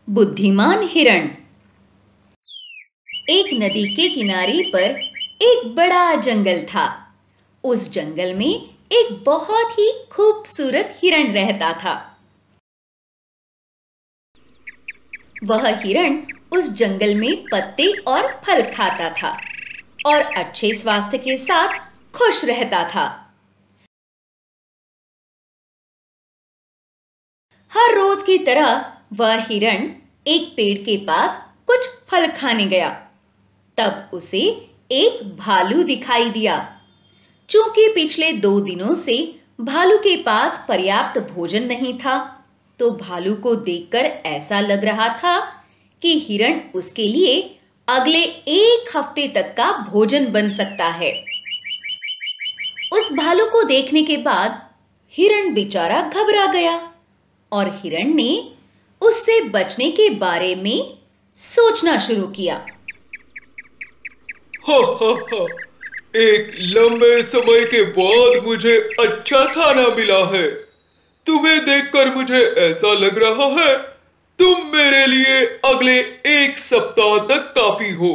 बुद्धिमान हिरण। एक नदी के किनारे पर एक बड़ा जंगल था। उस जंगल में एक बहुत ही खूबसूरत हिरण रहता था। वह हिरण उस जंगल में पत्ते और फल खाता था और अच्छे स्वास्थ्य के साथ खुश रहता था। हर रोज की तरह वह हिरण एक पेड़ के पास कुछ फल खाने गया। तब उसे एक भालू दिखाई दिया। चूंकि पिछले 2 दिनों से भालू के पास पर्याप्त भोजन नहीं था, तो भालू को देखकर ऐसा लग रहा था कि हिरण उसके लिए अगले 1 हफ्ते तक का भोजन बन सकता है। उस भालू को देखने के बाद हिरण बेचारा घबरा गया और हिरण ने उससे बचने के बारे में सोचना शुरू किया। हा, एक लंबे समय के बाद मुझे अच्छा खाना मिला है। तुम्हें देखकर मुझे ऐसा लग रहा है तुम मेरे लिए अगले 1 सप्ताह तक काफी हो।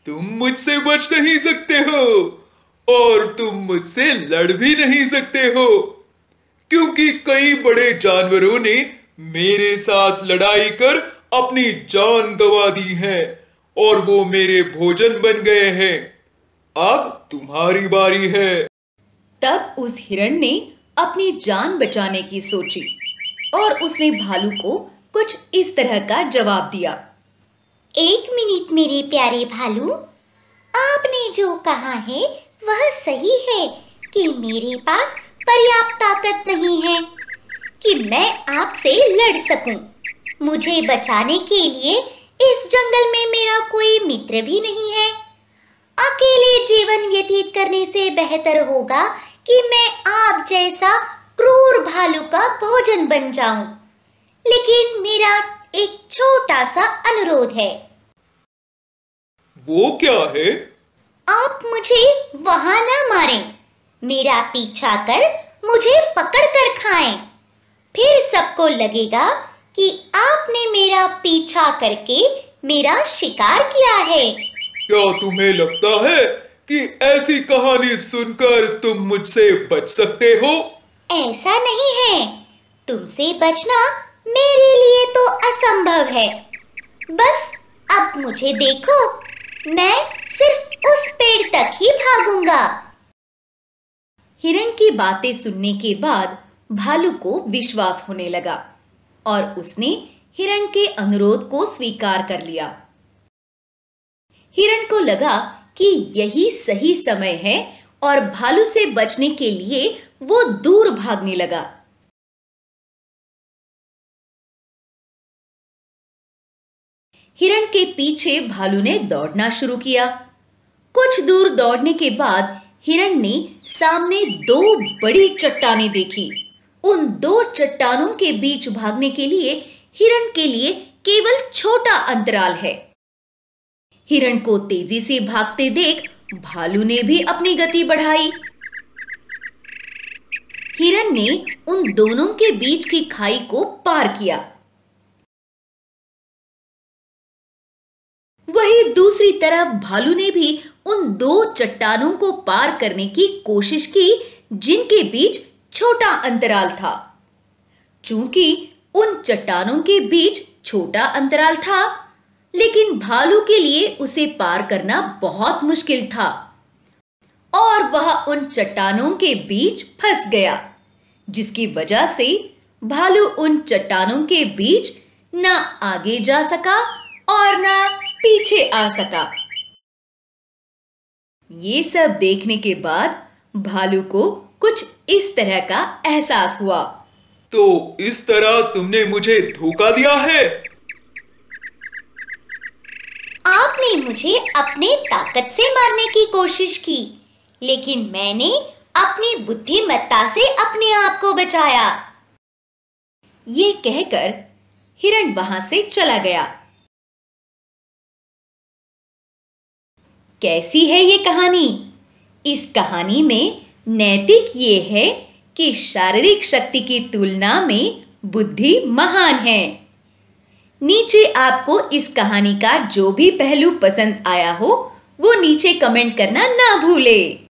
तुम मुझसे बच नहीं सकते हो और तुम मुझसे लड़ भी नहीं सकते हो, क्योंकि कई बड़े जानवरों ने मेरे साथ लड़ाई कर अपनी जान गंवा दी है और वो मेरे भोजन बन गए हैं। अब तुम्हारी बारी है। तब उस हिरण ने अपनी जान बचाने की सोची और उसने भालू को कुछ इस तरह का जवाब दिया। 1 मिनट मेरे प्यारे भालू, आपने जो कहा है वह सही है कि मेरे पास पर्याप्त ताकत नहीं है कि मैं आपसे लड़ सकूं। मुझे बचाने के लिए इस जंगल में मेरा कोई मित्र भी नहीं है। अकेले जीवन व्यतीत करने से बेहतर होगा कि मैं आप जैसा क्रूर भालू का भोजन बन जाऊं। लेकिन मेरा एक छोटा सा अनुरोध है। वो क्या है? आप मुझे वहां ना मारें। मेरा पीछा कर मुझे पकड़ कर खाएं। फिर सबको लगेगा कि आपने मेरा पीछा करके मेरा शिकार किया है। क्या तुम्हें लगता है कि ऐसी कहानी सुनकर तुम मुझसे बच सकते हो? ऐसा नहीं है। तुमसे बचना मेरे लिए तो असंभव है। बस अब मुझे देखो, मैं सिर्फ उस पेड़ तक ही भागूंगा। हिरण की बातें सुनने के बाद भालू को विश्वास होने लगा और उसने हिरण के अनुरोध को स्वीकार कर लिया। हिरण को लगा कि यही सही समय है और भालू से बचने के लिए वो दूर भागने लगा। हिरण के पीछे भालू ने दौड़ना शुरू किया। कुछ दूर दौड़ने के बाद हिरण ने सामने 2 बड़ी चट्टानें देखी। उन 2 चट्टानों के बीच भागने के लिए हिरण के लिए केवल छोटा अंतराल है। हिरण को तेजी से भागते देख भालू ने भी अपनी गति बढ़ाई। हिरण ने उन दोनों के बीच की खाई को पार किया। वही दूसरी तरफ भालू ने भी उन 2 चट्टानों को पार करने की कोशिश की जिनके बीच छोटा अंतराल था। चूंकि उन चट्टानों के बीच छोटा अंतराल था, लेकिन भालू के लिए उसे पार करना बहुत मुश्किल था और वह उन चट्टानों के बीच फंस गया, जिसकी वजह से भालू उन चट्टानों के बीच न आगे जा सका और न पीछे आ सका। ये सब देखने के बाद भालू को कुछ इस तरह का एहसास हुआ। तो इस तरह तुमने मुझे धोखा दिया है? आपने मुझे अपने ताकत से मारने की कोशिश की, लेकिन मैंने अपनी बुद्धिमत्ता से अपने आप को बचाया। ये कहकर हिरण वहां से चला गया। कैसी है ये कहानी? इस कहानी में नैतिक ये है कि शारीरिक शक्ति की तुलना में बुद्धि महान है। नीचे आपको इस कहानी का जो भी पहलू पसंद आया हो वो नीचे कमेंट करना ना भूले।